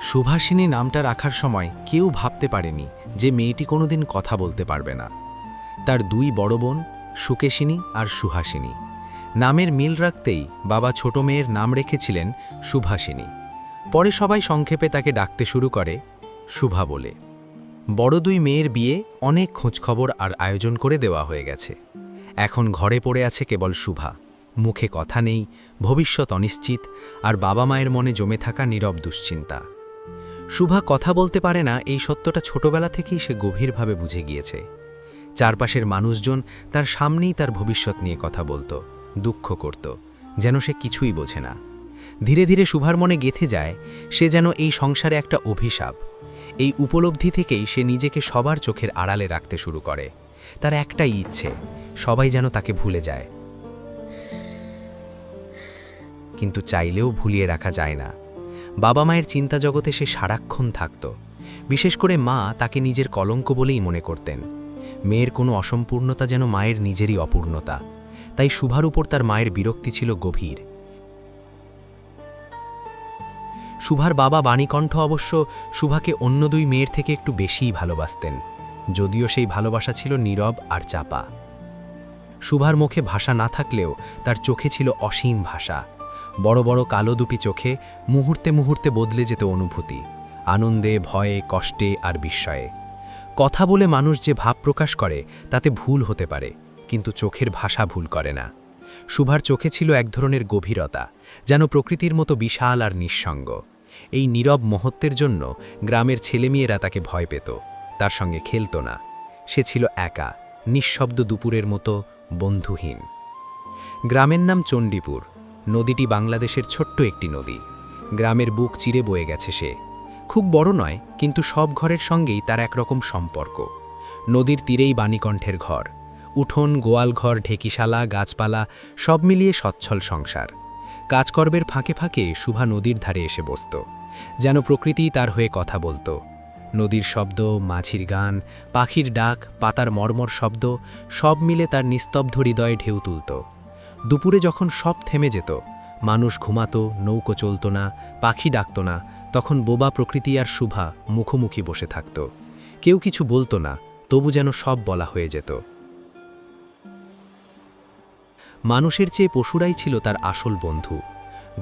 সুভাষিনী নামটা রাখার সময় কেউ ভাবতে পারেনি যে মেয়েটি কোনোদিন কথা বলতে পারবে না। তার দুই বড় বোন সুকেশিনী আর সুহাসিনী। নামের মিল রাখতেই বাবা ছোট মেয়ের নাম রেখেছিলেন সুভাষিনী। পরে সবাই সংক্ষেপে তাকে ডাকতে শুরু করে শুভা বলে। বড় দুই মেয়ের বিয়ে অনেক খোঁজখবর আর আয়োজন করে দেওয়া হয়ে গেছে। এখন ঘরে পড়ে আছে কেবল শুভা। মুখে কথা নেই, ভবিষ্যৎ অনিশ্চিত, আর বাবা মায়ের মনে জমে থাকা নীরব দুশ্চিন্তা। শুভা কথা বলতে পারে না, এই সত্যটা ছোটবেলা থেকেই সে গভীরভাবে বুঝে গিয়েছে। চারপাশের মানুষজন তার সামনেই তার ভবিষ্যৎ নিয়ে কথা বলতো, দুঃখ করত, যেন সে কিছুই বোঝে না। ধীরে ধীরে শুভার মনে গেঁথে যায় সে যেন এই সংসারে একটা অভিশাপ। এই উপলব্ধি থেকেই সে নিজেকে সবার চোখের আড়ালে রাখতে শুরু করে। তার একটাই ইচ্ছে, সবাই যেন তাকে ভুলে যায়। কিন্তু চাইলেও ভুলিয়ে রাখা যায় না। বাবা মায়ের চিন্তা জগতে সে সারাক্ষণ থাকত। বিশেষ করে মা তাকে নিজের কলঙ্ক বলেই মনে করতেন। মেয়ের কোনো অসম্পূর্ণতা যেন মায়ের নিজেরই অপূর্ণতা। তাই শুভার উপর তার মায়ের বিরক্তি ছিল গভীর। শুভার বাবা বাণীকণ্ঠ অবশ্য শুভাকে অন্য দুই মেয়ের থেকে একটু বেশিই ভালোবাসতেন, যদিও সেই ভালোবাসা ছিল নীরব আর চাপা। শুভার মুখে ভাষা না থাকলেও তার চোখে ছিল অসীম ভাষা। বড় বড় কালো দুটি চোখে মুহূর্তে মুহূর্তে বদলে যেত অনুভূতি, আনন্দে, ভয়ে, কষ্টে আর বিস্ময়ে। কথা বলে মানুষ যে ভাব প্রকাশ করে তাতে ভুল হতে পারে, কিন্তু চোখের ভাষা ভুল করে না। শুভার চোখে ছিল এক ধরনের গভীরতা, যেন প্রকৃতির মতো বিশাল আর নিঃসঙ্গ। এই নীরব মহত্বের জন্য গ্রামের ছেলেমেয়েরা তাকে ভয় পেত, তার সঙ্গে খেলত না। সে ছিল একা, নিঃশব্দ দুপুরের মতো, বন্ধুহীন। গ্রামের নাম চণ্ডীপুর। নদীটি বাংলাদেশের ছোট্ট একটি নদী। গ্রামের বুক চিরে বয়ে গেছে সে। খুব বড় নয়, কিন্তু সব ঘরের সঙ্গেই তার একরকম সম্পর্ক। নদীর তীরেই বাণীকণ্ঠের ঘর। উঠোন, গোয়ালঘর, ঢেকিশালা, গাছপালা সব মিলিয়ে সচ্ছল সংসার। কাজকর্মের ফাঁকে ফাঁকে শুভা নদীর ধারে এসে বসত, যেন প্রকৃতিই তার হয়ে কথা বলত। নদীর শব্দ, মাঝির গান, পাখির ডাক, পাতার মর্মর শব্দ সব মিলে তার নিস্তব্ধ হৃদয়ে ঢেউ তুলত। দুপুরে যখন সব থেমে যেত, মানুষ ঘুমাতো, নৌকো চলত না, পাখি ডাকত না, তখন বোবা প্রকৃতি আর শুভা মুখোমুখি বসে থাকত। কেউ কিছু বলতো না, তবু যেন সব বলা হয়ে যেত। মানুষের চেয়ে পশুরাই ছিল তার আসল বন্ধু।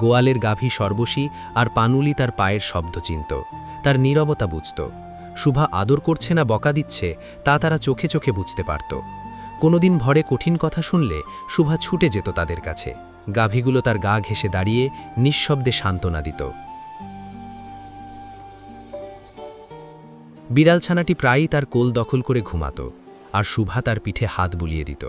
গোয়ালের গাভী সর্বশী আর পানুলি তার পায়ের শব্দ চিনত, তার নীরবতা বুঝত। শুভা আদর করছে না বকা দিচ্ছে তা তারা চোখে চোখে বুঝতে পারত। কোনোদিন ভরে কঠিন কথা শুনলে শুভা ছুটে যেত তাদের কাছে। গাভীগুলো তার গা ঘেঁষে দাঁড়িয়ে নিঃশব্দে সান্ত্বনা দিত। বিড়াল ছানাটি প্রায়ই তার কোল দখল করে ঘুমাত, আর শুভা তার পিঠে হাত বুলিয়ে দিত।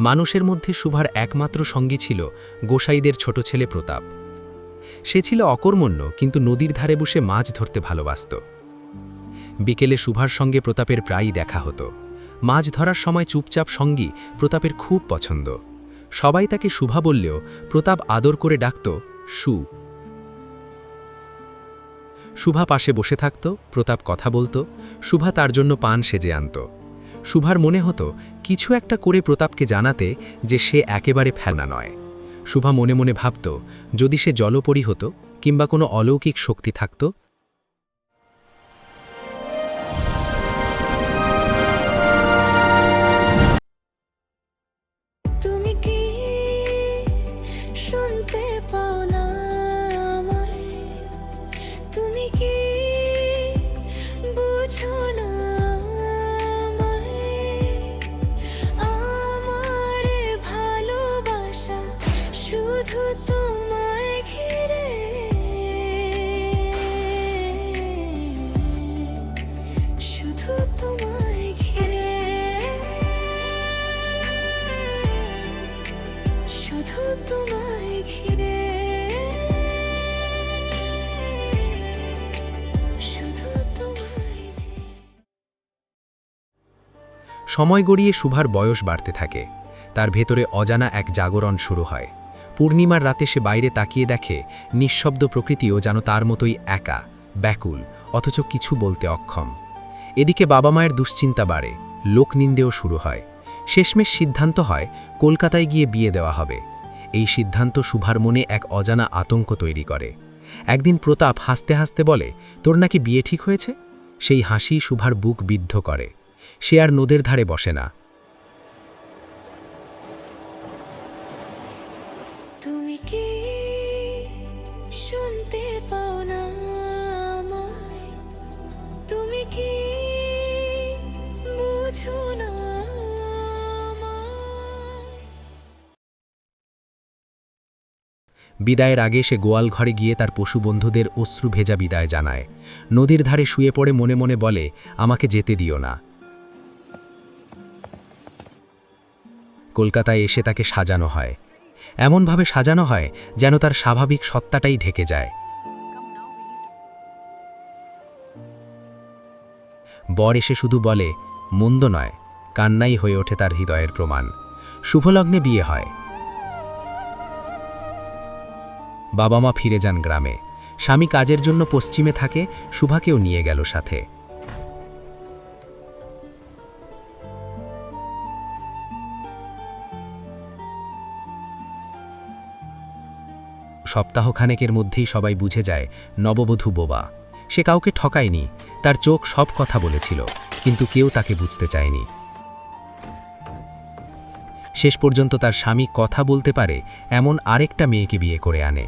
মানুষের মধ্যে শুভার একমাত্র সঙ্গী ছিল গোসাইদের ছোট ছেলে প্রতাপ। সে ছিল অকর্মণ্য, কিন্তু নদীর ধারে বসে মাছ ধরতে ভালোবাসত। বিকেলে শুভার সঙ্গে প্রতাপের প্রায়ই দেখা হতো। মাছ ধরার সময় চুপচাপ সঙ্গী প্রতাপের খুব পছন্দ। সবাই তাকে শুভা বললেও প্রতাপ আদর করে ডাকত শু। শুভা পাশে বসে থাকত, প্রতাপ কথা বলতো, শুভা তার জন্য পান সেজে আনত। শুভার মনে হতো কিছু একটা করে প্রতাপকে জানাতে যে সে একেবারে ফেলনা নয়। শুভা মনে মনে ভাবত, যদি সে জলপরী হতো কিংবা কোনো অলৌকিক শক্তি থাকত। তুমি কি শুনতে পাও না আমায়? তুমি কি বুঝো না আমায়? আমার ভালোবাসা শুধু তোমায় ঘিরে, শুধু তোমায় ঘিরে, শুধু তোমায় ঘিরে, শুধু তোমায় ঘিরে। সময় গড়িয়ে শুভার বয়স বাড়তে থাকে। তার ভেতরে অজানা এক জাগরণ শুরু হয়। পূর্ণিমার রাতে সে বাইরে তাকিয়ে দেখে নিঃশব্দ প্রকৃতিও যেন তার মতোই একা, ব্যাকুল, অথচ কিছু বলতে অক্ষম। এদিকে বাবা মায়ের দুশ্চিন্তা বাড়ে, লোকনিন্দেও শুরু হয়। শেষমেশ সিদ্ধান্ত হয় কলকাতায় গিয়ে বিয়ে দেওয়া হবে। এই সিদ্ধান্ত শুভার মনে এক অজানা আতঙ্ক তৈরি করে। একদিন প্রতাপ হাসতে হাসতে বলে, তোর নাকি বিয়ে ঠিক হয়েছে? সেই হাসি শুভার বুক বিদ্ধ করে। সে আর নদের ধারে বসে না। তুমি কি শুনতে পাও না আমায়? তুমি কি বুঝো না আমায়? বিদায়ের আগে সে গোয়াল ঘরে গিয়ে তার পশু বন্ধুদের অশ্রু ভেজা বিদায় জানায়। নদীর ধারে শুয়ে পড়ে মনে মনে বলে, আমাকে যেতে দিও না। কলকাতায় এসে তাকে সাজানো হয়, এমনভাবে সাজানো হয় যেন তার স্বাভাবিক সত্তাটাই ঢেকে যায়। বর এসে শুধু বলে, মন্দ নয়, কান্নাই হয়ে ওঠে তার হৃদয়ের প্রমাণ। শুভলগ্নে বিয়ে হয়। বাবা মা ফিরে যান গ্রামে। স্বামী কাজের জন্য পশ্চিমে থাকে, শুভাকেও নিয়ে গেল সাথে। সপ্তাহখানেকের মধ্যেই সবাই বুঝে যায় নববধূ বোবা। সে কাউকে ঠকায়নি, তার চোখ সব কথা বলেছিল, কিন্তু কেউ তাকে বুঝতে চায়নি। শেষ পর্যন্ত তার স্বামী কথা বলতে পারে এমন আরেকটা মেয়েকে বিয়ে করে আনে।